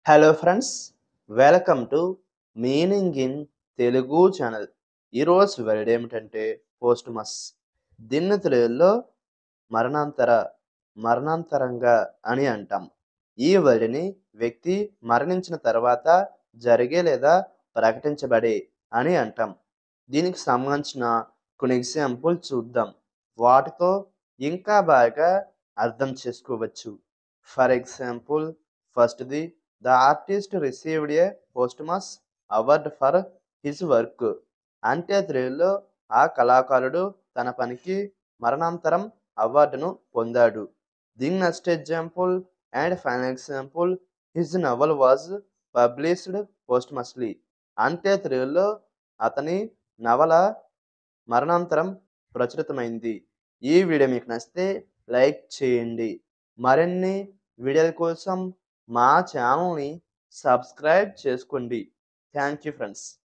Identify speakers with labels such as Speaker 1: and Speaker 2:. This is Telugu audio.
Speaker 1: Hello friends, welcome to meaning in Telugu channel. ఈరోజు వర్డ్ ఏమిటంటే పోస్ట్మస్. దీన్ని తెలుగులో మరణాంతర, మరణాంతరంగా అని అంటాం. ఈ వర్డ్ని వ్యక్తి మరణించిన తర్వాత జరిగే లేదా ప్రకటించబడే అని అంటాం. దీనికి సంబంధించిన కొన్ని ఎగ్జాంపుల్ చూద్దాం. వాటితో ఇంకా బాగా అర్థం చేసుకోవచ్చు. ఫర్ ఎగ్జాంపుల్, ఫస్ట్‌ది, the artist received a posthumous award for his work. అంటే తెలుగులో ఆ కళాకారుడు తన పనికి మరణాంతరం అవార్డును పొందాడు. The next example and final example, his novel was published posthumously. అంటే తెలుగులో అతని నవల మరణాంతరం ప్రచురితమైంది. ఈ వీడియో మీకు నచ్చితే లైక్ చేయండి. మరిన్ని వీడియోల కోసం మా ఛానల్ని సబ్స్క్రైబ్ చేసుకోండి. Thank you friends.